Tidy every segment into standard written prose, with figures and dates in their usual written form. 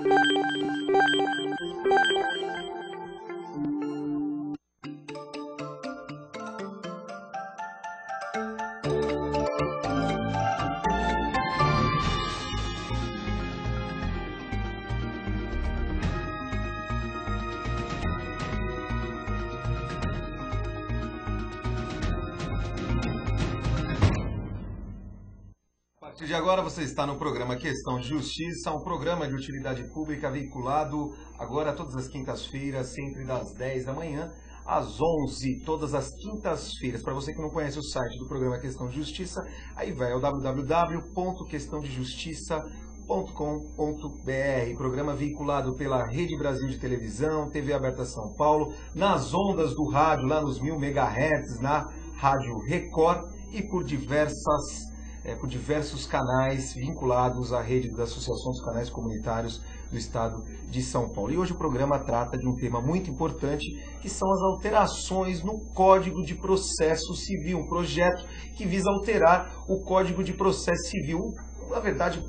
A partir de agora você está no programa Questão de Justiça, um programa de utilidade pública veiculado agora todas as quintas-feiras, sempre das 10 da manhã às 11, todas as quintas-feiras. Para você que não conhece o site do programa Questão de Justiça, aí vai ao www.questãodejustiça.com.br, programa veiculado pela Rede Brasil de Televisão, TV Aberta São Paulo, nas ondas do rádio, lá nos 1000 MHz, na Rádio Record e por diversos canais vinculados à rede da Associação dos Canais Comunitários do Estado de São Paulo. E hoje o programa trata de um tema muito importante, que são as alterações no Código de Processo Civil, um projeto que visa alterar o Código de Processo Civil, na verdade,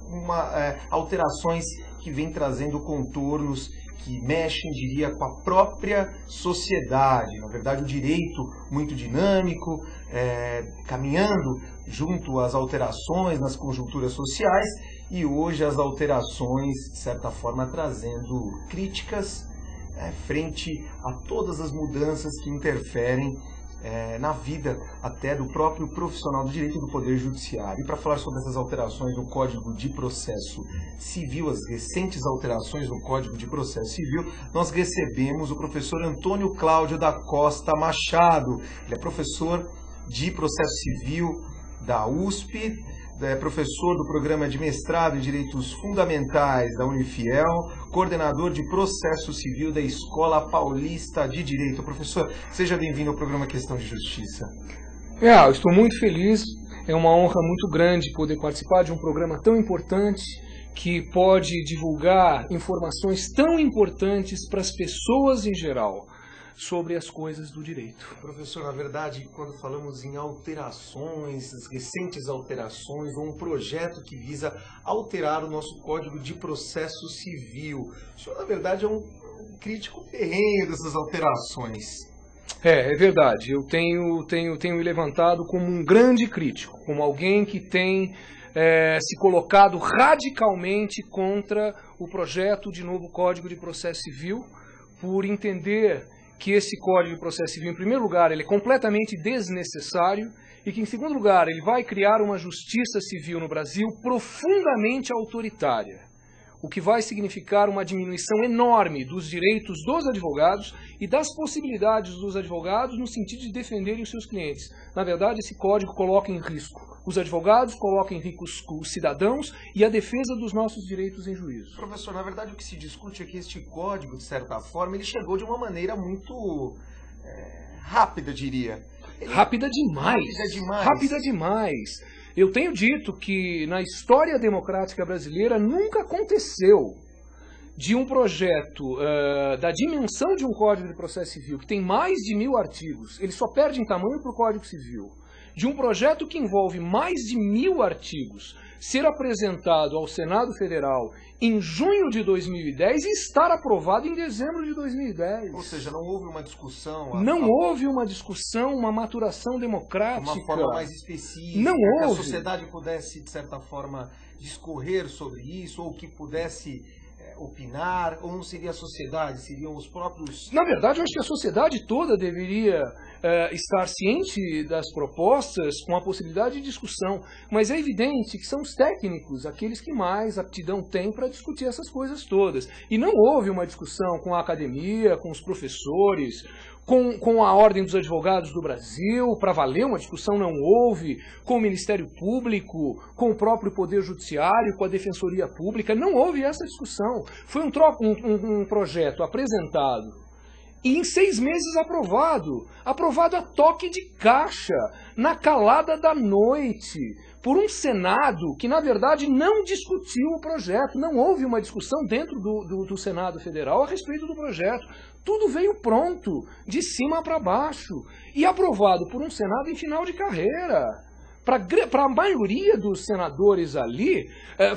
alterações que vêm trazendo contornos que mexem, diria, com a própria sociedade. Na verdade, o direito muito dinâmico, caminhando junto às alterações nas conjunturas sociais, e hoje as alterações, de certa forma, trazendo críticas frente a todas as mudanças que interferem na vida até do próprio profissional do direito e do Poder Judiciário. E para falar sobre essas alterações no Código de Processo Civil, as recentes alterações no Código de Processo Civil, nós recebemos o professor Antônio Cláudio da Costa Machado. Ele é professor de Processo Civil da USP, é professor do programa de mestrado em Direitos Fundamentais da Unifiel, coordenador de Processo Civil da Escola Paulista de Direito. Professor, seja bem-vindo ao programa Questão de Justiça. Eu estou muito feliz, é uma honra muito grande poder participar de um programa tão importante que pode divulgar informações tão importantes para as pessoas em geral sobre as coisas do direito. Professor, na verdade, quando falamos em alterações, as recentes alterações, ou um projeto que visa alterar o nosso Código de Processo Civil, o senhor, na verdade, é um crítico ferrenho dessas alterações. É verdade. Eu tenho me levantado como um grande crítico, como alguém que tem se colocado radicalmente contra o projeto de novo Código de Processo Civil, por entender que esse Código de Processo Civil, em primeiro lugar, ele é completamente desnecessário e que, em segundo lugar, ele vai criar uma justiça civil no Brasil profundamente autoritária, o que vai significar uma diminuição enorme dos direitos dos advogados e das possibilidades dos advogados no sentido de defenderem os seus clientes. Na verdade, esse código coloca em risco os advogados, coloca em risco os cidadãos e a defesa dos nossos direitos em juízo. Professor, na verdade o que se discute é que este código, de certa forma, ele chegou de uma maneira muito rápida, diria. Rápida demais. Rápida demais. Eu tenho dito que na história democrática brasileira nunca aconteceu de um projeto da dimensão de um Código de Processo Civil, que tem mais de 1000 artigos, ele só perde em tamanho para o Código Civil, de um projeto que envolve mais de 1000 artigos, ser apresentado ao Senado Federal em junho de 2010 e estar aprovado em dezembro de 2010. Ou seja, não houve uma discussão... Houve uma discussão, uma maturação democrática. Uma forma mais específica. Não houve. Que a sociedade pudesse, de certa forma, discorrer sobre isso, ou que pudesse opinar, ou não seria a sociedade, seriam os próprios... Na verdade, eu acho que a sociedade toda deveria estar ciente das propostas com a possibilidade de discussão, mas é evidente que são os técnicos, aqueles que mais aptidão têm para discutir essas coisas todas. E não houve uma discussão com a academia, com os professores, com a Ordem dos Advogados do Brasil, para valer uma discussão não houve, com o Ministério Público, com o próprio Poder Judiciário, com a Defensoria Pública, não houve essa discussão. Foi um projeto apresentado e em 6 meses aprovado a toque de caixa, na calada da noite, por um Senado que, na verdade, não discutiu o projeto. Não houve uma discussão dentro do Senado Federal a respeito do projeto. Tudo veio pronto, de cima para baixo, e aprovado por um Senado em final de carreira. Para a maioria dos senadores ali,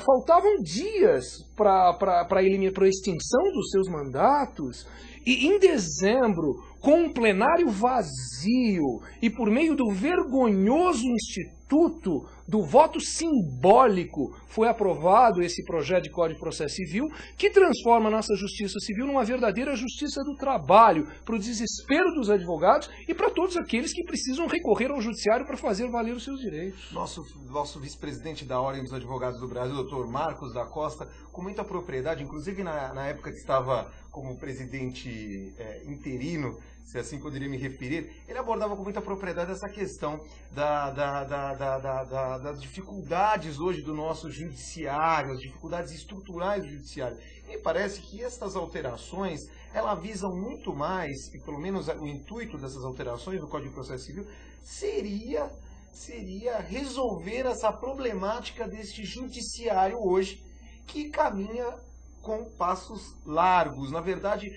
faltavam dias para a extinção dos seus mandatos. E em dezembro, com um plenário vazio e por meio do vergonhoso instituto do voto simbólico, foi aprovado esse projeto de Código de Processo Civil que transforma a nossa justiça civil numa verdadeira justiça do trabalho, para o desespero dos advogados e para todos aqueles que precisam recorrer ao judiciário para fazer valer os seus direitos. Nosso vice-presidente da Ordem dos Advogados do Brasil, doutor Marcos da Costa, com muita propriedade, inclusive na época que estava como presidente interino, se assim poderia me referir, ele abordava com muita propriedade essa questão das dificuldades hoje do nosso judiciário, as dificuldades estruturais do judiciário. E parece que essas alterações, elas visam muito mais, e pelo menos o intuito dessas alterações no Código de Processo Civil, seria resolver essa problemática deste judiciário hoje, que caminha com passos largos, na verdade,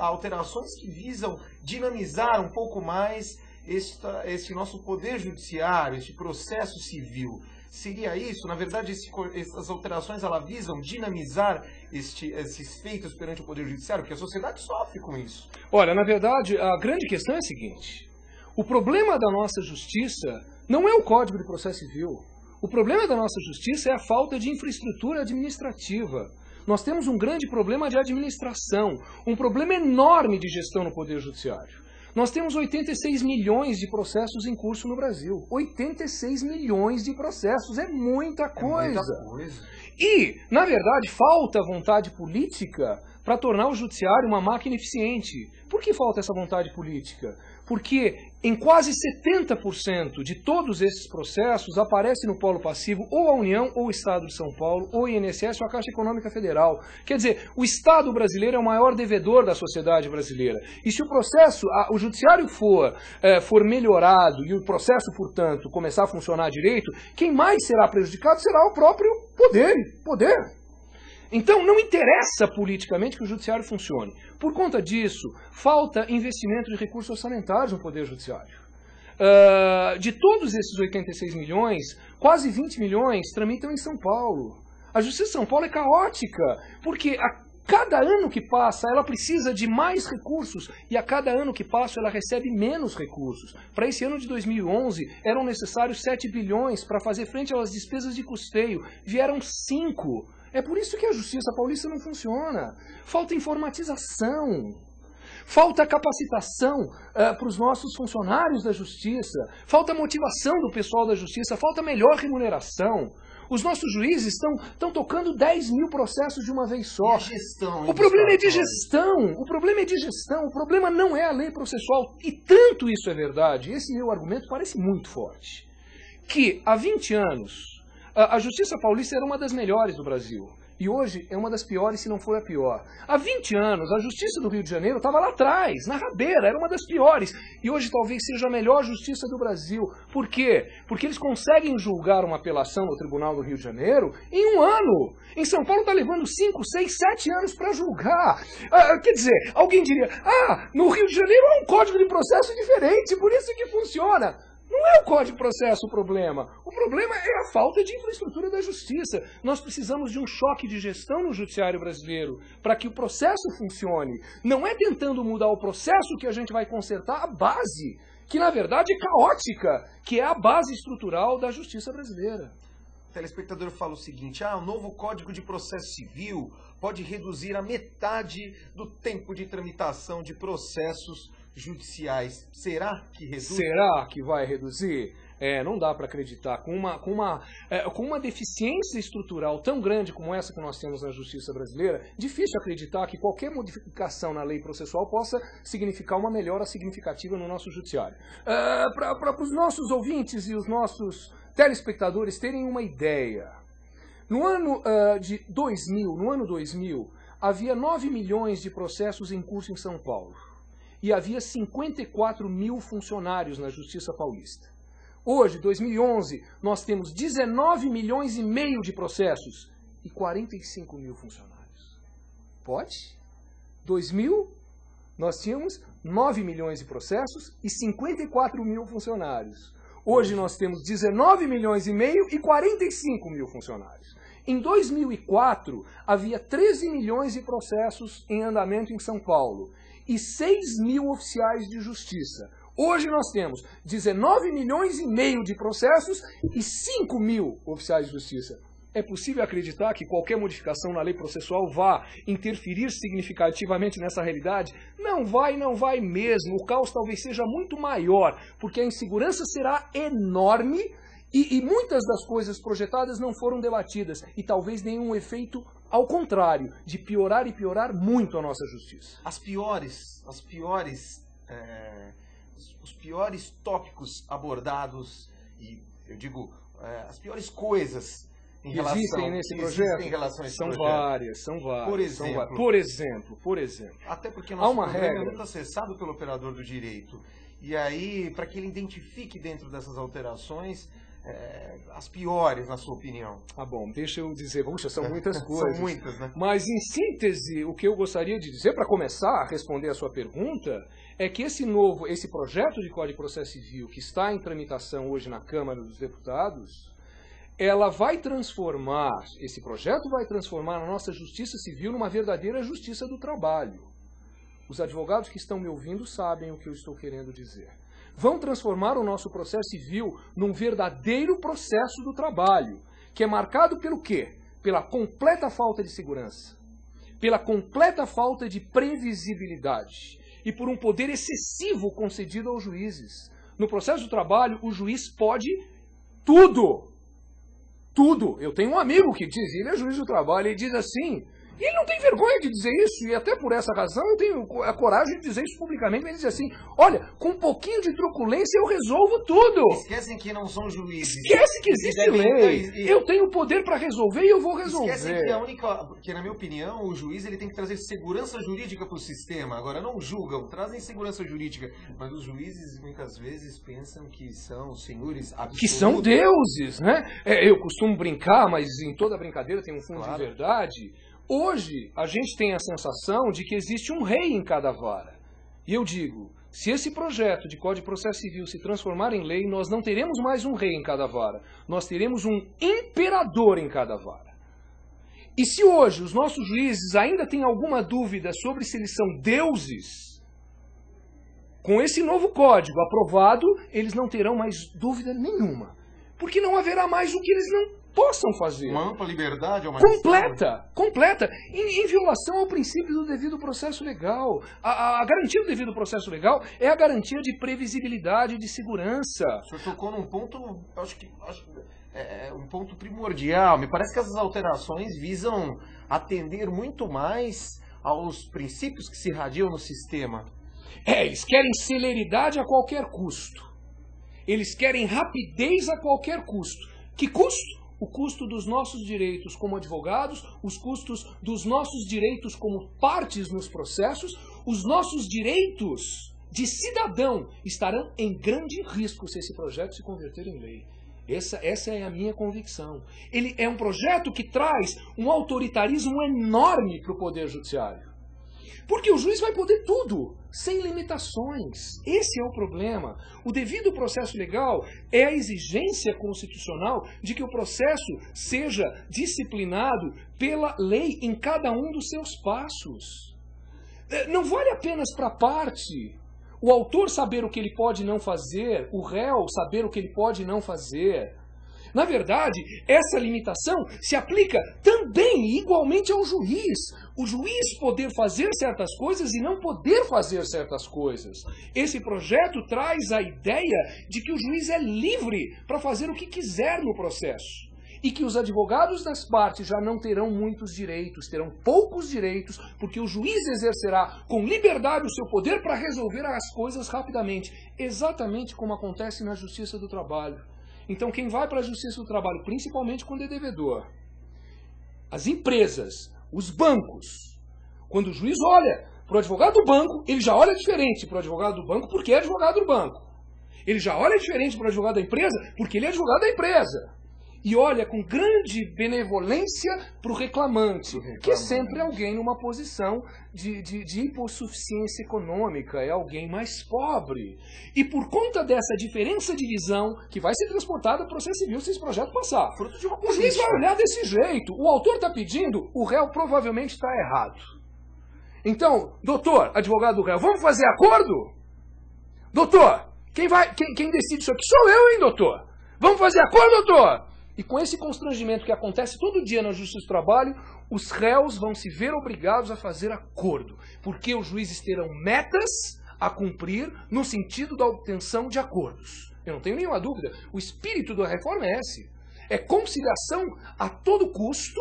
alterações que visam dinamizar um pouco mais este nosso poder judiciário, este processo civil. Seria isso? Na verdade, essas alterações elas visam dinamizar esses feitos perante o poder judiciário, porque a sociedade sofre com isso. Olha, na verdade, a grande questão é a seguinte: o problema da nossa justiça não é o Código de Processo Civil. O problema da nossa justiça é a falta de infraestrutura administrativa. Nós temos um grande problema de administração, um problema enorme de gestão no Poder Judiciário. Nós temos 86 milhões de processos em curso no Brasil. 86 milhões de processos, é muita coisa. E, na verdade, falta vontade política para tornar o Judiciário uma máquina eficiente. Por que falta essa vontade política? Porque em quase 70% de todos esses processos aparece no polo passivo ou a União, ou o Estado de São Paulo, ou o INSS, ou a Caixa Econômica Federal. Quer dizer, o Estado brasileiro é o maior devedor da sociedade brasileira. E se o Judiciário for melhorado e o processo, portanto, começar a funcionar direito, quem mais será prejudicado será o próprio poder. Então, não interessa politicamente que o judiciário funcione. Por conta disso, falta investimento de recursos orçamentários no Poder Judiciário. De todos esses 86 milhões, quase 20 milhões tramitam em São Paulo. A Justiça de São Paulo é caótica, porque a cada ano que passa, ela precisa de mais recursos, e a cada ano que passa, ela recebe menos recursos. Para esse ano de 2011, eram necessários 7 bilhões para fazer frente às despesas de custeio. Vieram 5. É por isso que a Justiça Paulista não funciona. Falta informatização. Falta capacitação para os nossos funcionários da Justiça. Falta motivação do pessoal da Justiça. Falta melhor remuneração. Os nossos juízes estão tocando 10 mil processos de uma vez só. E a gestão, o problema é de gestão. O problema é de gestão. O problema não é a lei processual. E tanto isso é verdade, esse meu argumento parece muito forte, que há 20 anos a Justiça Paulista era uma das melhores do Brasil. E hoje é uma das piores, se não for a pior. Há 20 anos, a Justiça do Rio de Janeiro estava lá atrás, na rabeira, era uma das piores. E hoje talvez seja a melhor Justiça do Brasil. Por quê? Porque eles conseguem julgar uma apelação no Tribunal do Rio de Janeiro em 1 ano. Em São Paulo está levando 5, 6, 7 anos para julgar. Quer dizer, alguém diria, no Rio de Janeiro há um código de processo diferente, por isso que funciona. Não é o Código de Processo o problema. O problema é a falta de infraestrutura da justiça. Nós precisamos de um choque de gestão no judiciário brasileiro para que o processo funcione. Não é tentando mudar o processo que a gente vai consertar a base, que na verdade é caótica, que é a base estrutural da justiça brasileira. O telespectador fala o seguinte: o novo Código de Processo Civil pode reduzir a metade do tempo de tramitação de processos judiciais. Será que reduz? Será que vai reduzir? Não dá para acreditar. Com uma deficiência estrutural tão grande como essa que nós temos na justiça brasileira, difícil acreditar que qualquer modificação na lei processual possa significar uma melhora significativa no nosso judiciário. Para os nossos ouvintes e os nossos telespectadores terem uma ideia, no ano 2000, havia 9 milhões de processos em curso em São Paulo. E havia 54 mil funcionários na Justiça Paulista. Hoje, 2011, nós temos 19 milhões e meio de processos e 45 mil funcionários. Pode? 2000, nós tínhamos 9 milhões de processos e 54 mil funcionários. Hoje nós temos 19 milhões e meio e 45 mil funcionários. Em 2004, havia 13 milhões de processos em andamento em São Paulo e 6 mil oficiais de justiça. Hoje nós temos 19 milhões e meio de processos e 5 mil oficiais de justiça. É possível acreditar que qualquer modificação na lei processual vá interferir significativamente nessa realidade? Não vai mesmo. O caos talvez seja muito maior, porque a insegurança será enorme e muitas das coisas projetadas não foram debatidas. E talvez nenhum efeito ao contrário, de piorar e piorar muito a nossa justiça. Os piores tópicos abordados, e eu digo, as piores coisas existem nesse projeto? Em relação a esse são projeto. Várias. Por exemplo. Até porque há uma programa regra é muito acessado pelo operador do direito. E aí, para que ele identifique dentro dessas alterações as piores, na sua opinião. Ah, bom, deixa eu dizer, são muitas coisas. São muitas, né? Mas, em síntese, o que eu gostaria de dizer, para começar a responder a sua pergunta, é que esse projeto de Código de Processo Civil, que está em tramitação hoje na Câmara dos Deputados, esse projeto vai transformar a nossa justiça civil numa verdadeira justiça do trabalho. Os advogados que estão me ouvindo sabem o que eu estou querendo dizer. Vão transformar o nosso processo civil num verdadeiro processo do trabalho, que é marcado pelo quê? Pela completa falta de segurança, pela completa falta de previsibilidade e por um poder excessivo concedido aos juízes. No processo do trabalho, o juiz pode tudo. Tudo. Eu tenho um amigo que diz, ele é juiz do trabalho, ele diz assim, e ele não tem vergonha de dizer isso, e até por essa razão eu tenho a coragem de dizer isso publicamente, ele diz assim, olha, com um pouquinho de truculência eu resolvo tudo. Esquecem que não são juízes. Esquece que existe lei. Eu tenho poder para resolver e eu vou resolver. Esquecem que na minha opinião, o juiz ele tem que trazer segurança jurídica para o sistema. Agora, não julgam, trazem segurança jurídica. Mas os juízes muitas vezes pensam que são senhores absolutos. Que são deuses, né? Eu costumo brincar, mas em toda brincadeira tem um fundo de verdade. Hoje, a gente tem a sensação de que existe um rei em cada vara. E eu digo, se esse projeto de Código de Processo Civil se transformar em lei, nós não teremos mais um rei em cada vara. Nós teremos um imperador em cada vara. E se hoje os nossos juízes ainda têm alguma dúvida sobre se eles são deuses, com esse novo código aprovado, eles não terão mais dúvida nenhuma. Porque não haverá mais o que eles não possam fazer. Uma ampla liberdade ou uma completa, em violação ao princípio do devido processo legal. A garantia do devido processo legal é a garantia de previsibilidade e de segurança. O senhor tocou num ponto, acho que é um ponto primordial. Me parece que essas alterações visam atender muito mais aos princípios que se irradiam no sistema. Eles querem celeridade a qualquer custo. Eles querem rapidez a qualquer custo. Que custo? O custo dos nossos direitos como advogados, os custos dos nossos direitos como partes nos processos, os nossos direitos de cidadão estarão em grande risco se esse projeto se converter em lei. Essa é a minha convicção. Ele é um projeto que traz um autoritarismo enorme para o Poder Judiciário. Porque o juiz vai poder tudo, sem limitações. Esse é o problema. O devido processo legal é a exigência constitucional de que o processo seja disciplinado pela lei em cada um dos seus passos. Não vale apenas para a parte o autor saber o que ele pode não fazer, o réu saber o que ele pode não fazer. Na verdade, essa limitação se aplica também igualmente ao juiz. O juiz poder fazer certas coisas e não poder fazer certas coisas. Esse projeto traz a ideia de que o juiz é livre para fazer o que quiser no processo. E que os advogados das partes já não terão muitos direitos, terão poucos direitos, porque o juiz exercerá com liberdade o seu poder para resolver as coisas rapidamente. Exatamente como acontece na Justiça do Trabalho. Então, quem vai para a Justiça do Trabalho, principalmente quando é devedor, as empresas, os bancos, quando o juiz olha para o advogado do banco, ele já olha diferente para o advogado do banco porque é advogado do banco. Ele já olha diferente para o advogado da empresa porque ele é advogado da empresa. e olha com grande benevolência para o reclamante, que é sempre alguém numa posição de hipossuficiência econômica, é alguém mais pobre. E por conta dessa diferença de visão, que vai ser transportada para o processo civil se esse projeto passar, o juiz vai olhar desse jeito. O autor está pedindo, o réu provavelmente está errado. Então, doutor, advogado do réu, vamos fazer acordo? Doutor, quem decide isso aqui sou eu, hein, doutor? Vamos fazer acordo, doutor? E com esse constrangimento que acontece todo dia na Justiça do Trabalho, os réus vão se ver obrigados a fazer acordo, porque os juízes terão metas a cumprir no sentido da obtenção de acordos. Eu não tenho nenhuma dúvida, o espírito da reforma é esse. É conciliação a todo custo,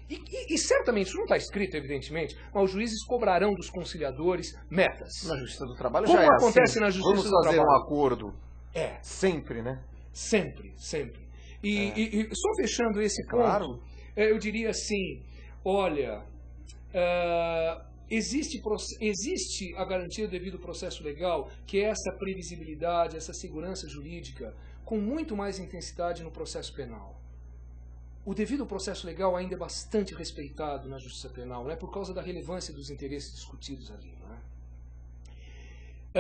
e certamente, isso não está escrito, evidentemente, mas os juízes cobrarão dos conciliadores metas. Na Justiça do Trabalho Como já é acontece assim. na Justiça do Trabalho? Vamos fazer um acordo. É. Sempre, né? Sempre, sempre. E só fechando esse claro. ponto, eu diria assim, olha, existe a garantia do devido processo legal, que é essa previsibilidade, essa segurança jurídica, com muito mais intensidade no processo penal. O devido processo legal ainda é bastante respeitado na justiça penal, não é por causa da relevância dos interesses discutidos ali. Não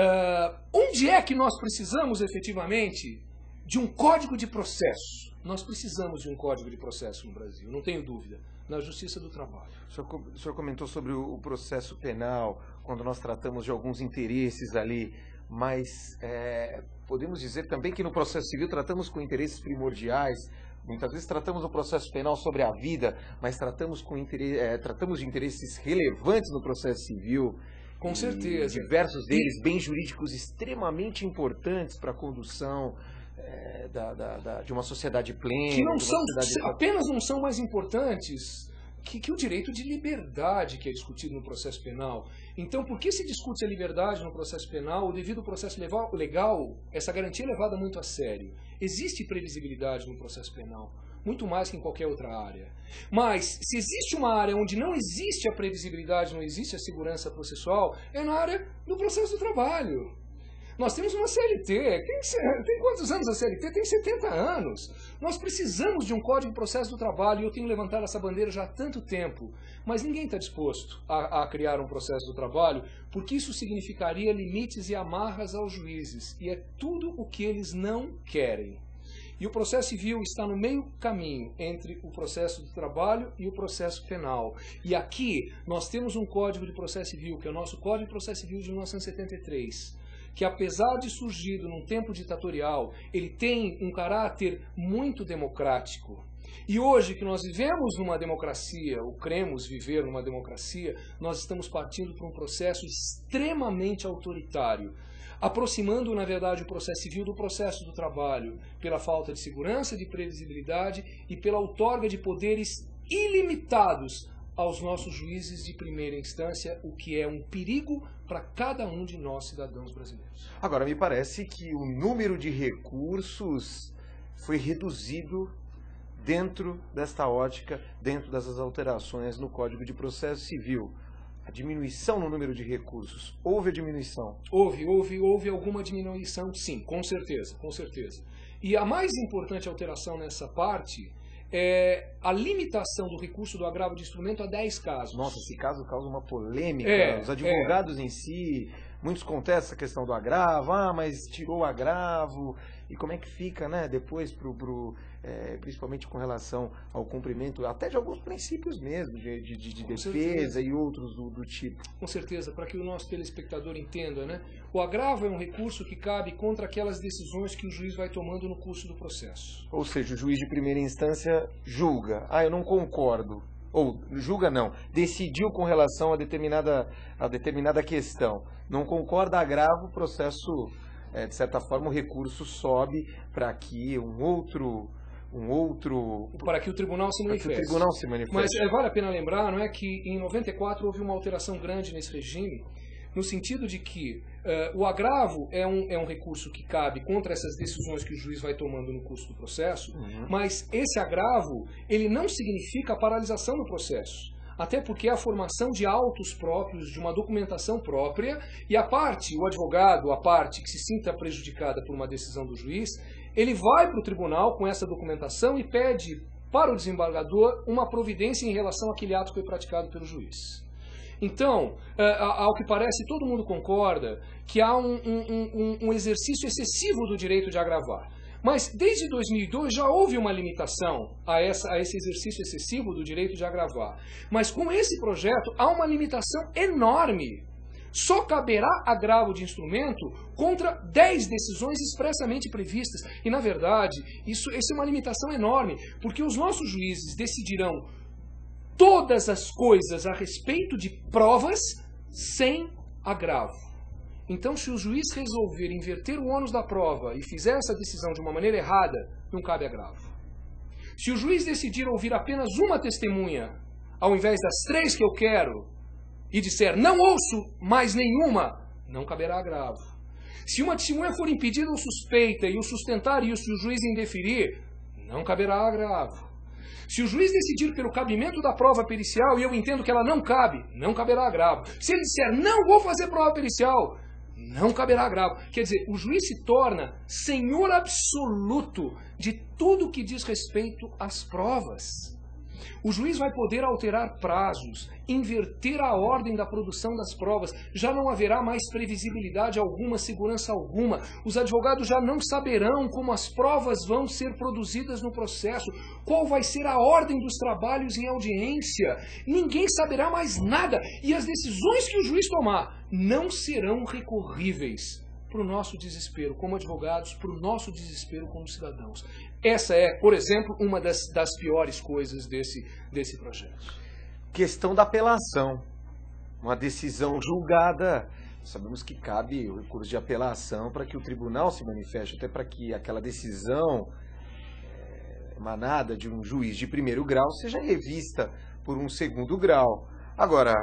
é? Onde é que nós precisamos efetivamente de um código de processo? Nós precisamos de um código de processo no Brasil, não tenho dúvida, na Justiça do Trabalho. O senhor comentou sobre o processo penal, quando nós tratamos de alguns interesses ali, mas podemos dizer também que no processo civil tratamos com interesses primordiais. Muitas vezes tratamos no processo penal sobre a vida, mas tratamos de interesses relevantes no processo civil. Com certeza. Diversos deles, bens jurídicos extremamente importantes para a condução de uma sociedade plena. Que não são, apenas não são mais importantes que o direito de liberdade que é discutido no processo penal. Então, por que se discute a liberdade no processo penal? O devido processo legal, essa garantia é levada muito a sério. Existe previsibilidade no processo penal, muito mais que em qualquer outra área. Mas, se existe uma área onde não existe a previsibilidade, não existe a segurança processual, é na área do processo do trabalho. Nós temos uma CLT, tem quantos anos a CLT? Tem 70 anos. Nós precisamos de um Código de Processo do Trabalho, e eu tenho levantado essa bandeira já há tanto tempo, mas ninguém está disposto a criar um processo do trabalho, porque isso significaria limites e amarras aos juízes, e é tudo o que eles não querem. E o processo civil está no meio caminho entre o processo do trabalho e o processo penal. E aqui nós temos um Código de Processo Civil, que é o nosso Código de Processo Civil de 1973, que apesar de surgido num tempo ditatorial, ele tem um caráter muito democrático. E hoje que nós vivemos numa democracia, ou cremos viver numa democracia, nós estamos partindo para um processo extremamente autoritário, aproximando, na verdade, o processo civil do processo do trabalho, pela falta de segurança, de previsibilidade e pela outorga de poderes ilimitados aos nossos juízes de primeira instância, o que é um perigo para cada um de nós, cidadãos brasileiros. Agora, me parece que o número de recursos foi reduzido dentro desta ótica, dentro dessas alterações no Código de Processo Civil. A diminuição no número de recursos, houve a diminuição? Houve alguma diminuição, sim, com certeza, com certeza. E a mais importante alteração nessa parte é a limitação do recurso do agravo de instrumento a 10 casos. Nossa, esse caso causa uma polêmica. Os advogados em si, muitos contestam essa questão do agravo. Mas tirou o agravo. E como é que fica, né, depois, principalmente com relação ao cumprimento, até de alguns princípios mesmo, de defesa e outros do tipo. Com certeza, para que o nosso telespectador entenda, né? O agravo é um recurso que cabe contra aquelas decisões que o juiz vai tomando no curso do processo. Ou seja, o juiz de primeira instância julga. Eu não concordo. Ou julga não, decidiu com relação a determinada questão. Não concorda, agrava, o processo, de certa forma, o recurso sobe para que para que o tribunal se manifeste. Mas vale a pena lembrar, não é, que em 94 houve uma alteração grande nesse regime, no sentido de que o agravo é um recurso que cabe contra essas decisões que o juiz vai tomando no curso do processo, mas esse agravo, ele não significa a paralisação do processo. Até porque é a formação de autos próprios, de uma documentação própria, e o advogado, a parte que se sinta prejudicada por uma decisão do juiz, ele vai para o tribunal com essa documentação e pede para o desembargador uma providência em relação àquele ato que foi praticado pelo juiz. Então, ao que parece, todo mundo concorda que há um exercício excessivo do direito de agravar. Mas, desde 2002, já houve uma limitação a esse exercício excessivo do direito de agravar. Mas, com esse projeto, há uma limitação enorme. Só caberá agravo de instrumento contra 10 decisões expressamente previstas. E, na verdade, isso é uma limitação enorme, porque os nossos juízes decidirão todas as coisas a respeito de provas sem agravo. Então, se o juiz resolver inverter o ônus da prova e fizer essa decisão de uma maneira errada, não cabe agravo. Se o juiz decidir ouvir apenas uma testemunha, ao invés das 3 que eu quero, e disser, não ouço mais nenhuma, não caberá agravo. Se uma testemunha for impedida ou suspeita e o sustentar isso e o juiz indeferir, não caberá agravo. Se o juiz decidir pelo cabimento da prova pericial e eu entendo que ela não cabe, não caberá agravo. Se ele disser, não vou fazer prova pericial, não caberá agravo. Quer dizer, o juiz se torna senhor absoluto de tudo que diz respeito às provas. O juiz vai poder alterar prazos, inverter a ordem da produção das provas. Já não haverá mais previsibilidade alguma, segurança alguma. Os advogados já não saberão como as provas vão ser produzidas no processo, qual vai ser a ordem dos trabalhos em audiência. Ninguém saberá mais nada. E as decisões que o juiz tomar não serão recorríveis. Para o nosso desespero como advogados, para o nosso desespero como cidadãos. Essa é, por exemplo, uma das piores coisas desse projeto. Questão da apelação. Uma decisão julgada, sabemos que cabe o recurso de apelação para que o tribunal se manifeste, até para que aquela decisão emanada de um juiz de primeiro grau seja revista por um segundo grau. Agora,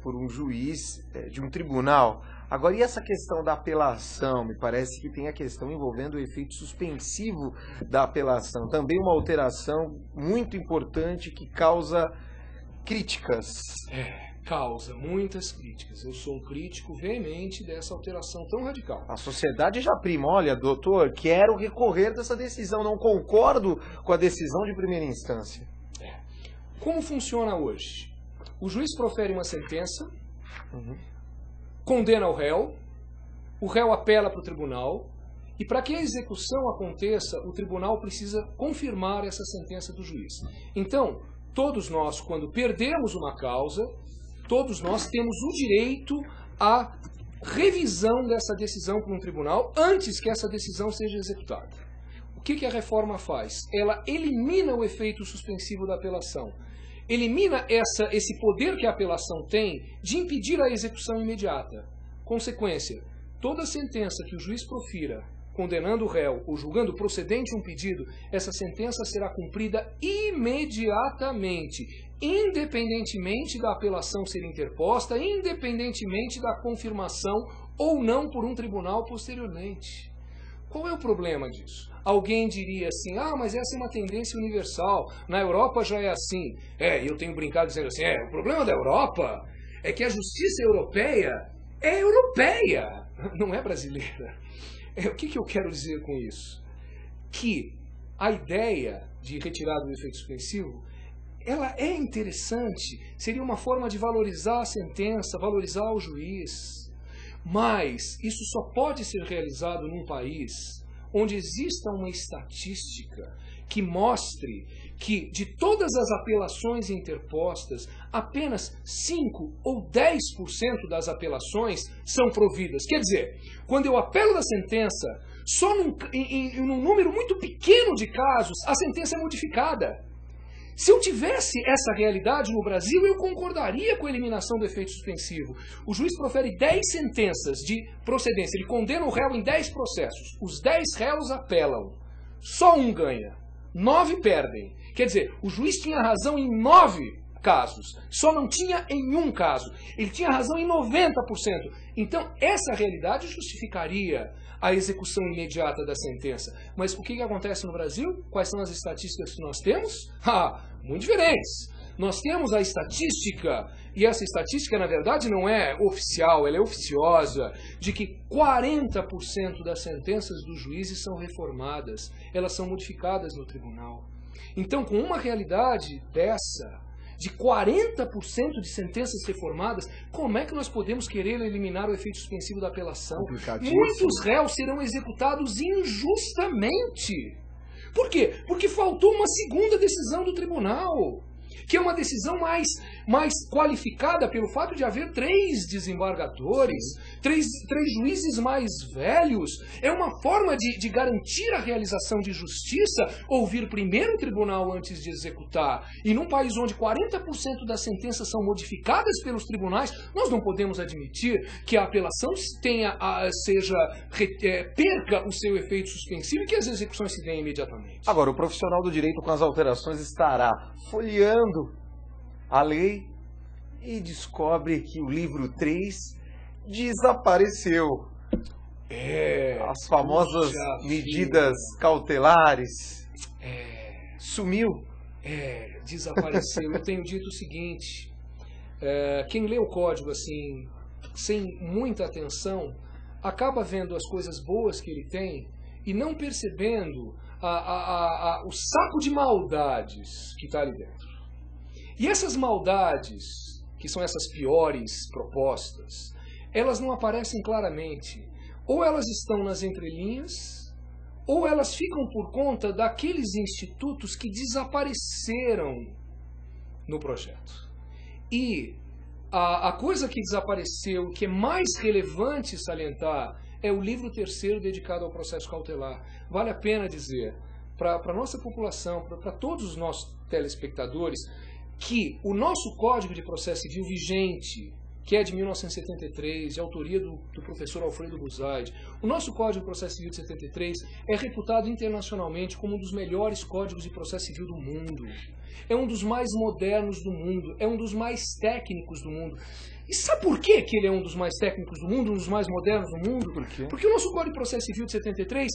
por um juiz de um tribunal. Agora, e essa questão da apelação? Me parece que tem a questão envolvendo o efeito suspensivo da apelação. Também uma alteração muito importante que causa críticas. Causa muitas críticas. Eu sou um crítico veemente dessa alteração tão radical. A sociedade já prima. Olha, doutor, quero recorrer dessa decisão. Não concordo com a decisão de primeira instância. Como funciona hoje? O juiz profere uma sentença, condena o réu apela para o tribunal, e para que a execução aconteça, o tribunal precisa confirmar essa sentença do juiz. Então, todos nós, quando perdemos uma causa, todos nós temos o direito à revisão dessa decisão por um tribunal antes que essa decisão seja executada. O que a reforma faz? Ela elimina o efeito suspensivo da apelação. Elimina esse poder que a apelação tem de impedir a execução imediata. Consequência, toda sentença que o juiz profira, condenando o réu ou julgando procedente um pedido, essa sentença será cumprida imediatamente, independentemente da apelação ser interposta, independentemente da confirmação ou não por um tribunal posteriormente. Qual é o problema disso? Alguém diria assim, mas essa é uma tendência universal, na Europa já é assim. Eu tenho brincado dizendo assim, o problema da Europa é que a justiça europeia é europeia, não é brasileira. O que eu quero dizer com isso? Que a ideia de retirada do efeito suspensivo, ela é interessante, seria uma forma de valorizar a sentença, valorizar o juiz. Mas isso só pode ser realizado num país onde exista uma estatística que mostre que de todas as apelações interpostas, apenas 5 ou 10% das apelações são providas. Quer dizer, quando eu apelo da sentença, só num número muito pequeno de casos, a sentença é modificada. Se eu tivesse essa realidade no Brasil, eu concordaria com a eliminação do efeito suspensivo. O juiz profere 10 sentenças de procedência, ele condena o réu em 10 processos. Os 10 réus apelam, só um ganha, 9 perdem. Quer dizer, o juiz tinha razão em 9 casos, só não tinha em um caso. Ele tinha razão em 90%. Então, essa realidade justificaria a execução imediata da sentença. Mas o que acontece no Brasil? Quais são as estatísticas que nós temos? Muito diferentes. Nós temos a estatística, e essa estatística, na verdade, não é oficial, ela é oficiosa, de que 40% das sentenças dos juízes são reformadas, elas são modificadas no tribunal. Então, com uma realidade dessa, de 40% de sentenças reformadas, como é que nós podemos querer eliminar o efeito suspensivo da apelação? Muitos réus serão executados injustamente. Por quê? Porque faltou uma segunda decisão do tribunal, que é uma decisão mais qualificada pelo fato de haver 3 desembargadores, 3 juízes mais velhos. É uma forma de garantir a realização de justiça, ouvir primeiro o tribunal antes de executar. E num país onde 40% das sentenças são modificadas pelos tribunais, nós não podemos admitir que a apelação perca o seu efeito suspensivo e que as execuções se deem imediatamente. Agora, o profissional do direito com as alterações estará folheando a lei e descobre que o livro 3 desapareceu. As famosas medidas cautelares. Sumiu. Desapareceu. Eu tenho dito o seguinte, quem lê o código assim, sem muita atenção, acaba vendo as coisas boas que ele tem e não percebendo o saco de maldades que está ali dentro. E essas maldades, que são essas piores propostas, elas não aparecem claramente. Ou elas estão nas entrelinhas, ou elas ficam por conta daqueles institutos que desapareceram no projeto. E a coisa que desapareceu, que é mais relevante salientar, é o livro 3º dedicado ao processo cautelar. Vale a pena dizer, para a nossa população, para todos os nossos telespectadores, que o nosso Código de Processo Civil vigente, que é de 1973, de autoria do professor Alfredo Buzaide, o nosso Código de Processo Civil de 73 é reputado internacionalmente como um dos melhores códigos de processo civil do mundo. É um dos mais modernos do mundo, é um dos mais técnicos do mundo. E sabe por que ele é um dos mais técnicos do mundo, um dos mais modernos do mundo? Por quê? Porque o nosso Código de Processo Civil de 73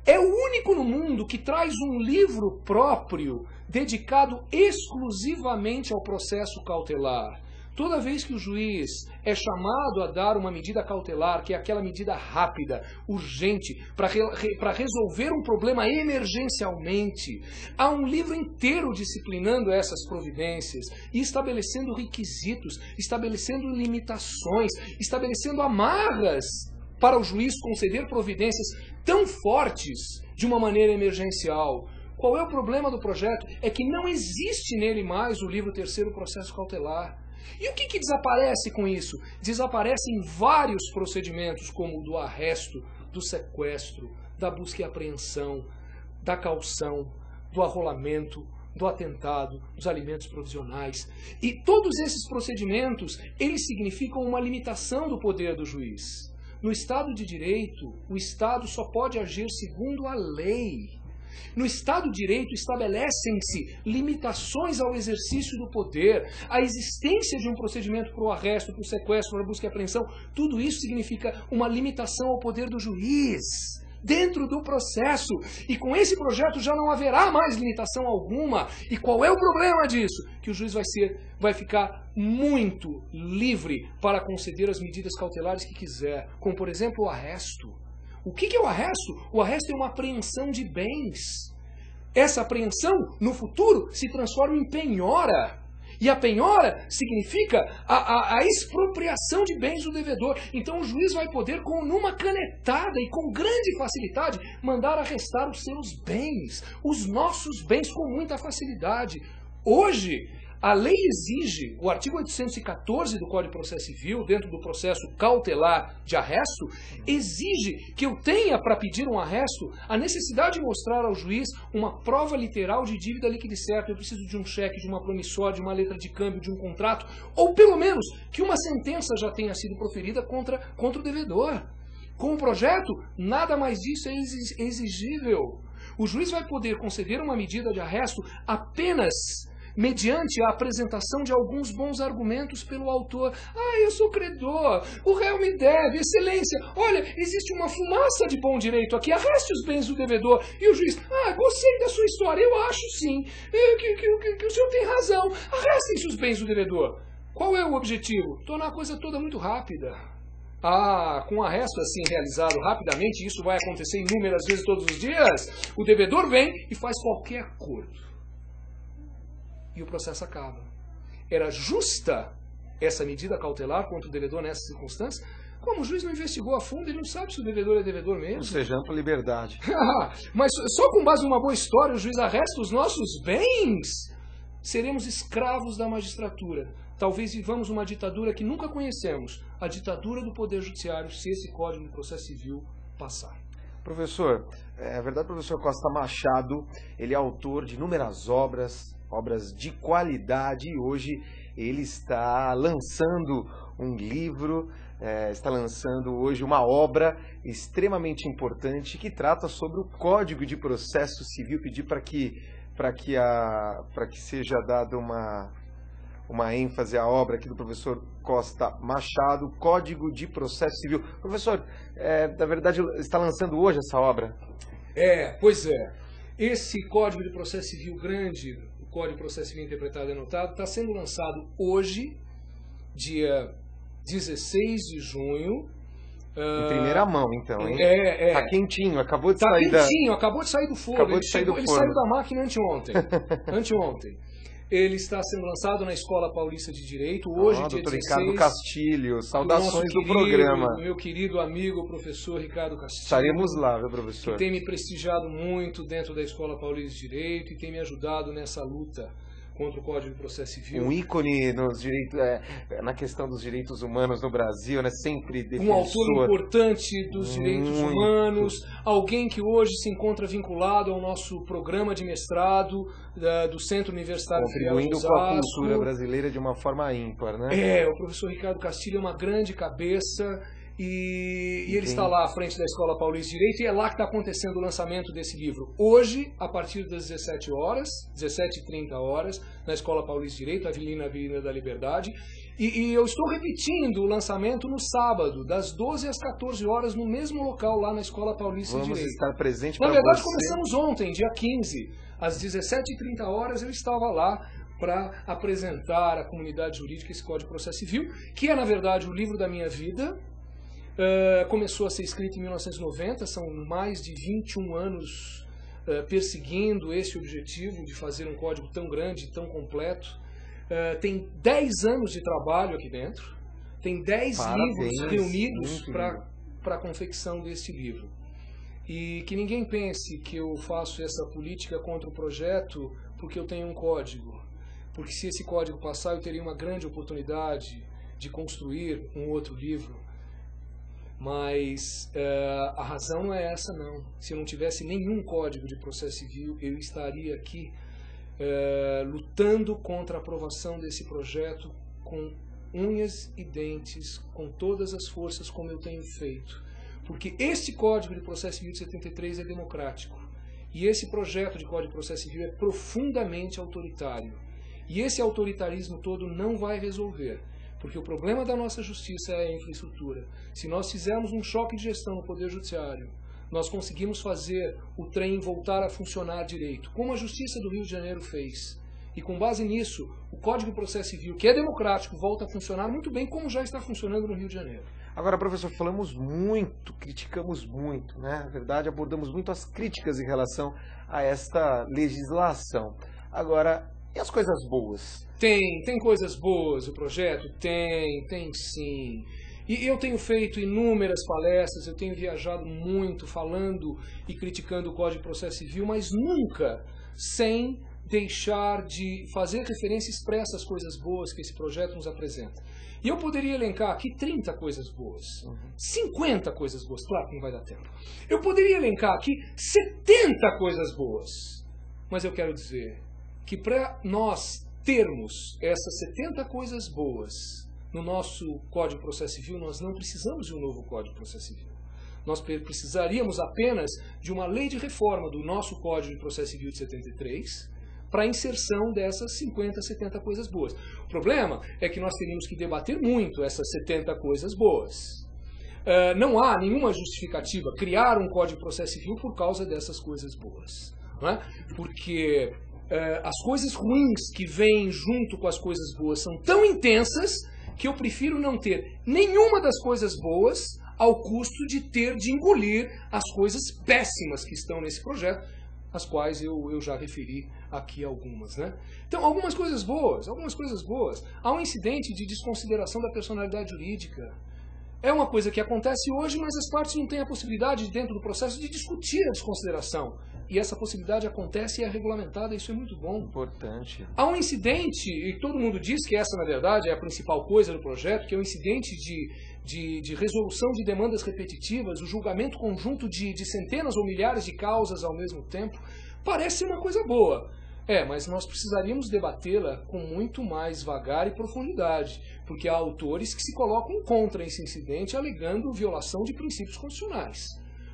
é o único no mundo que traz um livro próprio dedicado exclusivamente ao processo cautelar. Toda vez que o juiz é chamado a dar uma medida cautelar, que é aquela medida rápida, urgente, para resolver um problema emergencialmente, há um livro inteiro disciplinando essas providências e estabelecendo requisitos, estabelecendo limitações, estabelecendo amarras para o juiz conceder providências tão fortes de uma maneira emergencial. Qual é o problema do projeto? É que não existe nele mais o livro 3º Processo Cautelar. E o que desaparece com isso? Desaparecem vários procedimentos, como o do arresto, do sequestro, da busca e apreensão, da caução, do arrolamento, do atentado, dos alimentos provisionais. E todos esses procedimentos, eles significam uma limitação do poder do juiz. No Estado de Direito, o Estado só pode agir segundo a lei. No Estado de Direito estabelecem-se limitações ao exercício do poder, a existência de um procedimento para o arresto, para o sequestro, para a busca e apreensão, tudo isso significa uma limitação ao poder do juiz dentro do processo. E com esse projeto já não haverá mais limitação alguma. E qual é o problema disso? Que o juiz vai ficar muito livre para conceder as medidas cautelares que quiser, como por exemplo o arresto. O que é o arresto? O arresto é uma apreensão de bens. Essa apreensão, no futuro, se transforma em penhora. E a penhora significa a expropriação de bens do devedor. Então o juiz vai poder, numa canetada e com grande facilidade, mandar arrestar os seus bens, os nossos bens, com muita facilidade. Hoje, a lei exige, o artigo 814 do Código de Processo Civil, dentro do processo cautelar de arresto, exige que eu tenha, para pedir um arresto, a necessidade de mostrar ao juiz uma prova literal de dívida líquida e certa. Eu preciso de um cheque, de uma promissória, de uma letra de câmbio, de um contrato, ou pelo menos que uma sentença já tenha sido proferida contra o devedor. Com o projeto, nada mais disso é exigível. O juiz vai poder conceder uma medida de arresto apenas mediante a apresentação de alguns bons argumentos pelo autor. Ah, eu sou credor, o réu me deve, excelência, olha, existe uma fumaça de bom direito aqui, arreste os bens do devedor. E o juiz, gostei da sua história, eu acho sim, que o senhor tem razão, arrestem-se os bens do devedor. Qual é o objetivo? Tornar a coisa toda muito rápida. Com um arresto assim realizado rapidamente, isso vai acontecer inúmeras vezes todos os dias, o devedor vem e faz qualquer acordo. E o processo acaba. Era justa essa medida cautelar contra o devedor nessas circunstâncias? Como o juiz não investigou a fundo, ele não sabe se o devedor é devedor mesmo. Ou seja, ampla liberdade. Mas só com base numa boa história o juiz arresta os nossos bens? Seremos escravos da magistratura. Talvez vivamos uma ditadura que nunca conhecemos, a ditadura do Poder Judiciário, se esse Código de Processo Civil passar. Professor, é verdade, o professor Costa Machado, ele é autor de inúmeras obras de qualidade, e hoje ele está lançando um livro, está lançando hoje uma obra extremamente importante que trata sobre o Código de Processo Civil. Pedir para que seja dada uma ênfase à obra aqui do professor Costa Machado, Código de Processo Civil. Professor, na verdade, está lançando hoje essa obra? Pois é. Esse Código de Processo Civil grande, o Código de Processo Civil Interpretado e Anotado, está sendo lançado hoje, dia 16 de junho. Em primeira mão, então, hein? Tá quentinho, acabou de sair do forno. Ele saiu da máquina anteontem. Ele está sendo lançado na Escola Paulista de Direito, hoje, dia doutor 16. Ricardo Castilho, saudações do programa. Meu querido amigo, professor Ricardo Castilho. Estaremos lá, viu, professor? Que tem me prestigiado muito dentro da Escola Paulista de Direito e tem me ajudado nessa luta contra o Código de Processo Civil. Um ícone nos direitos, na questão dos direitos humanos no Brasil, né? Sempre defensor. Um autor importante dos direitos humanos, alguém que hoje se encontra vinculado ao nosso programa de mestrado do Centro Universitário Federal de Osasco. Contribuindo com a cultura brasileira de uma forma ímpar, né? O professor Ricardo Castilho é uma grande cabeça. E ele está lá à frente da Escola Paulista de Direito, e é lá que está acontecendo o lançamento desse livro. Hoje, a partir das 17h30, na Escola Paulista de Direito, Avenida da Liberdade. E eu estou repetindo o lançamento no sábado, das 12 às 14 horas, no mesmo local, lá na Escola Paulista de Direito. Vamos estar presente para você. Na verdade, começamos ontem, dia 15, às 17h30, eu estava lá para apresentar à comunidade jurídica esse Código de Processo Civil, que é, na verdade, o livro da minha vida. Começou a ser escrito em 1990, são mais de 21 anos perseguindo esse objetivo de fazer um código tão grande, tão completo. Tem 10 anos de trabalho aqui dentro, tem 10 livros reunidos para a confecção desse livro. E que ninguém pense que eu faço essa política contra o projeto porque eu tenho um código. Porque se esse código passar, eu teria uma grande oportunidade de construir um outro livro. Mas a razão não é essa, não. Se eu não tivesse nenhum Código de Processo Civil, eu estaria aqui lutando contra a aprovação desse projeto com unhas e dentes, com todas as forças, como eu tenho feito. Porque esse Código de Processo Civil de 73 é democrático. E esse projeto de Código de Processo Civil é profundamente autoritário. E esse autoritarismo todo não vai resolver. Porque o problema da nossa justiça é a infraestrutura. Se nós fizermos um choque de gestão no Poder Judiciário, nós conseguimos fazer o trem voltar a funcionar direito, como a Justiça do Rio de Janeiro fez. E com base nisso, o Código de Processo Civil, que é democrático, volta a funcionar muito bem, como já está funcionando no Rio de Janeiro. Agora, professor, falamos muito, criticamos muito, né? Na verdade, abordamos muito as críticas em relação a esta legislação. Agora, e as coisas boas? Tem coisas boas o projeto? Tem sim. E eu tenho feito inúmeras palestras, eu tenho viajado muito falando e criticando o Código de Processo Civil, mas nunca sem deixar de fazer referência expressa às coisas boas que esse projeto nos apresenta. E eu poderia elencar aqui 30 coisas boas, 50 coisas boas, claro que não vai dar tempo. Eu poderia elencar aqui 70 coisas boas, mas eu quero dizer que para nós termos essas 70 coisas boas no nosso Código de Processo Civil, nós não precisamos de um novo Código de Processo Civil. Nós precisaríamos apenas de uma lei de reforma do nosso Código de Processo Civil de 73, para a inserção dessas 50, 70 coisas boas. O problema é que nós teríamos que debater muito essas 70 coisas boas. Não há nenhuma justificativa criar um Código de Processo Civil por causa dessas coisas boas. Não é? Porque as coisas ruins que vêm junto com as coisas boas são tão intensas que eu prefiro não ter nenhuma das coisas boas ao custo de ter de engolir as coisas péssimas que estão nesse projeto, as quais eu já referi aqui algumas, né? Então, algumas coisas boas. Há um incidente de desconsideração da personalidade jurídica. É uma coisa que acontece hoje, mas as partes não têm a possibilidade, dentro do processo, de discutir a desconsideração. E essa possibilidade acontece e é regulamentada, isso é muito bom. Importante. Há um incidente, e todo mundo diz que essa, na verdade, é a principal coisa do projeto, que é o incidente de resolução de demandas repetitivas, o julgamento conjunto de centenas ou milhares de causas ao mesmo tempo. Parece uma coisa boa. Mas nós precisaríamos debatê-la com muito mais vagar e profundidade, porque há autores que se colocam contra esse incidente alegando violação de princípios constitucionais,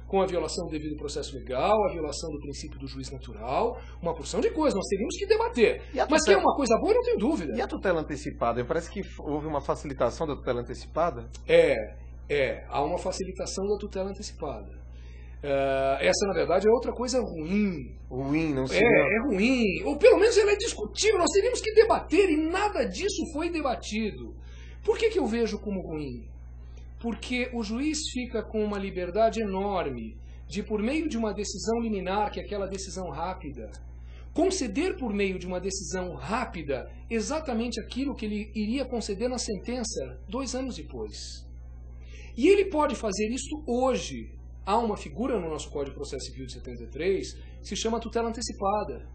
com a violação do devido processo legal, a violação do princípio do juiz natural, uma porção de coisas, nós teríamos que debater. Mas que é uma coisa boa, não tenho dúvida. E a tutela antecipada? Parece que houve uma facilitação da tutela antecipada? Há uma facilitação da tutela antecipada. Essa, na verdade, é outra coisa ruim. Ruim, não sei. É ruim. Ou pelo menos ela é discutível. Nós teríamos que debater e nada disso foi debatido. Por que eu vejo como ruim? Porque o juiz fica com uma liberdade enorme de, por meio de uma decisão liminar, que é aquela decisão rápida, conceder por meio de uma decisão rápida exatamente aquilo que ele iria conceder na sentença 2 anos depois. E ele pode fazer isso hoje. Há uma figura no nosso Código de Processo Civil de 73 que se chama tutela antecipada.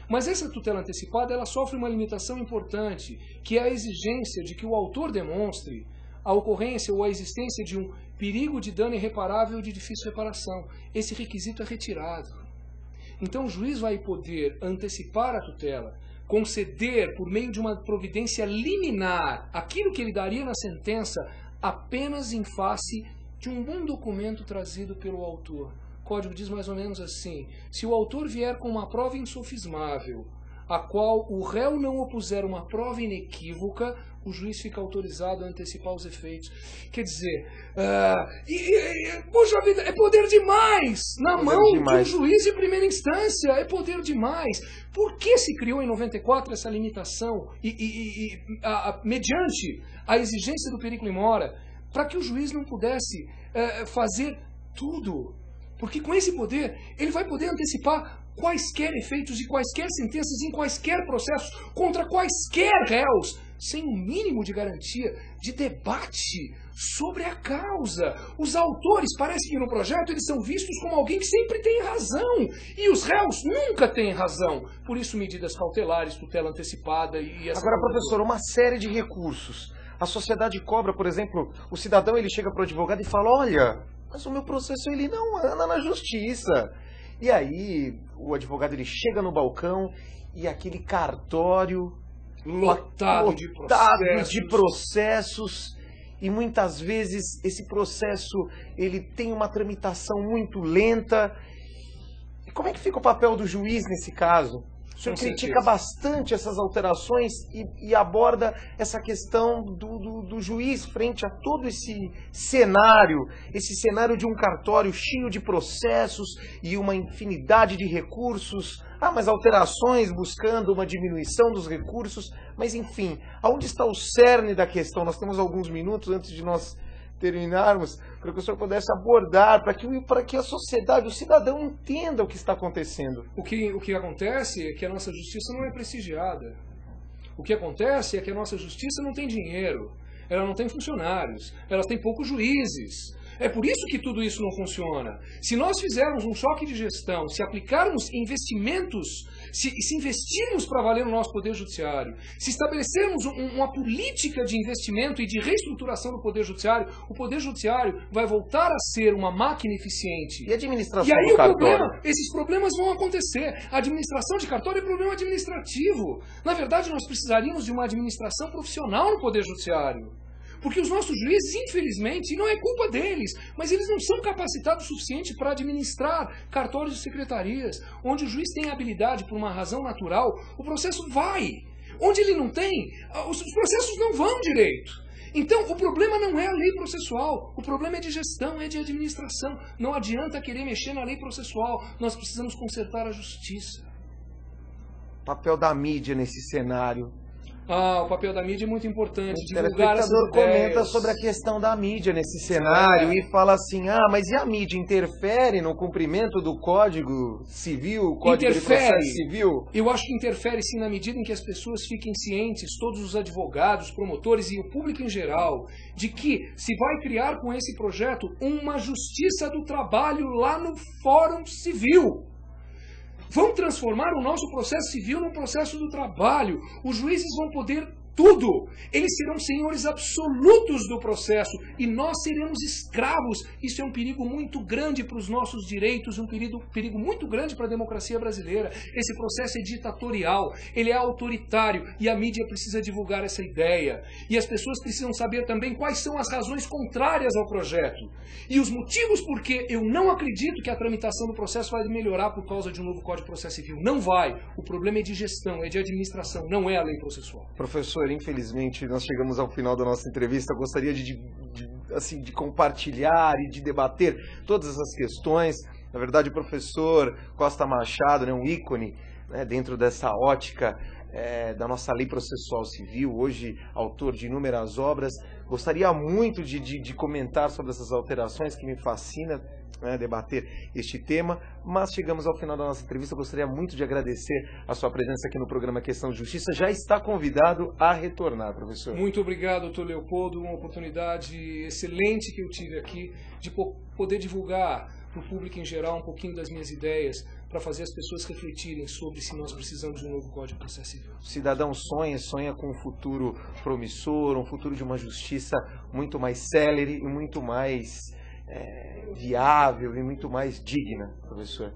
Mas essa tutela antecipada ela sofre uma limitação importante, que é a exigência de que o autor demonstre a ocorrência ou a existência de um perigo de dano irreparável de difícil reparação. Esse requisito é retirado. Então o juiz vai poder antecipar a tutela, conceder por meio de uma providência liminar aquilo que ele daria na sentença apenas em face de um bom documento trazido pelo autor. O Código diz mais ou menos assim: se o autor vier com uma prova insofismável, a qual o réu não opuser uma prova inequívoca, o juiz fica autorizado a antecipar os efeitos. Quer dizer, poxa vida, é poder demais na mão de um juiz de primeira instância, é poder demais. Por que se criou em 94 essa limitação, mediante a exigência do periculo in mora? Para que o juiz não pudesse fazer tudo. Porque com esse poder, ele vai poder antecipar quaisquer efeitos de quaisquer sentenças em quaisquer processos, contra quaisquer réus, sem um mínimo de garantia de debate sobre a causa. Os autores, parece que no projeto, eles são vistos como alguém que sempre tem razão, e os réus nunca têm razão. Por isso, medidas cautelares, tutela antecipada e essa... Agora, professor, uma série de recursos. A sociedade cobra, por exemplo, o cidadão ele chega para o advogado e fala: olha, mas o meu processo ele não anda na justiça. E aí o advogado ele chega no balcão e aquele cartório lotado de processos, e muitas vezes esse processo ele tem uma tramitação muito lenta. E como é que fica o papel do juiz nesse caso? O senhor critica bastante essas alterações e aborda essa questão do juiz frente a todo esse cenário de um cartório cheio de processos e uma infinidade de recursos. Mas alterações buscando uma diminuição dos recursos. Mas, enfim, aonde está o cerne da questão? Nós temos alguns minutos antes de nós terminarmos, para que o senhor pudesse abordar, para que a sociedade, o cidadão entenda o que está acontecendo. O que acontece é que a nossa justiça não é prestigiada. O que acontece é que a nossa justiça não tem dinheiro, ela não tem funcionários, ela tem poucos juízes. É por isso que tudo isso não funciona. Se nós fizermos um choque de gestão, se aplicarmos investimentos, se investirmos para valer no nosso Poder Judiciário, se estabelecermos uma política de investimento e de reestruturação do Poder Judiciário, o Poder Judiciário vai voltar a ser uma máquina eficiente. E a administração e aí do cartório? Esses problemas vão acontecer. A administração de cartório é problema administrativo. Na verdade, nós precisaríamos de uma administração profissional no Poder Judiciário. Porque os nossos juízes, infelizmente, e não é culpa deles, mas eles não são capacitados o suficiente para administrar cartórios e secretarias. Onde o juiz tem habilidade por uma razão natural, o processo vai. Onde ele não tem, os processos não vão direito. Então, o problema não é a lei processual, o problema é de gestão, é de administração. Não adianta querer mexer na lei processual, nós precisamos consertar a justiça. Papel da mídia nesse cenário. O papel da mídia é muito importante. O telespectador comenta sobre a questão da mídia nesse cenário e fala assim, mas e a mídia interfere no cumprimento do Código Civil, Código de Processo Civil? Eu acho que interfere sim na medida em que as pessoas fiquem cientes, todos os advogados, promotores e o público em geral, de que se vai criar com esse projeto uma justiça do trabalho lá no Fórum Civil. Vão transformar o nosso processo civil num processo do trabalho. Os juízes vão poder tudo. Eles serão senhores absolutos do processo e nós seremos escravos. Isso é um perigo muito grande para os nossos direitos, um perigo muito grande para a democracia brasileira. Esse processo é ditatorial, ele é autoritário e a mídia precisa divulgar essa ideia. E as pessoas precisam saber também quais são as razões contrárias ao projeto. E os motivos por que eu não acredito que a tramitação do processo vai melhorar por causa de um novo Código de Processo Civil. Não vai. O problema é de gestão, é de administração, não é a lei processual. Professor, infelizmente nós chegamos ao final da nossa entrevista. Eu gostaria de compartilhar e de debater todas essas questões. Na verdade, o professor Costa Machado, um ícone, dentro dessa ótica da nossa lei processual civil, hoje autor de inúmeras obras. Gostaria muito de comentar sobre essas alterações, que me fascina debater este tema, mas chegamos ao final da nossa entrevista. Eu gostaria muito de agradecer a sua presença aqui no programa Questão de Justiça. Já está convidado a retornar, professor. Muito obrigado, doutor Leopoldo, uma oportunidade excelente que eu tive aqui de poder divulgar para o público em geral um pouquinho das minhas ideias, para fazer as pessoas refletirem sobre se nós precisamos de um novo Código de Processo Civil. O cidadão sonha com um futuro promissor, um futuro de uma justiça muito mais célere e muito mais viável e muito mais digna, professor.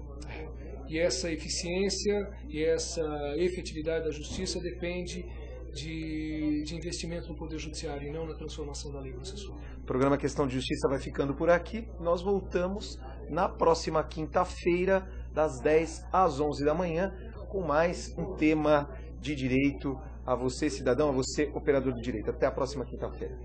E essa eficiência e essa efetividade da justiça depende de investimento no Poder Judiciário e não na transformação da lei processual. O programa Questão de Justiça vai ficando por aqui. Nós voltamos na próxima quinta-feira, das 10 às 11 da manhã, com mais um tema de direito a você, cidadão, a você, operador de direito. Até a próxima quinta-feira.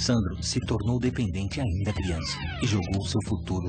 Sandro se tornou dependente ainda criança e jogou seu futuro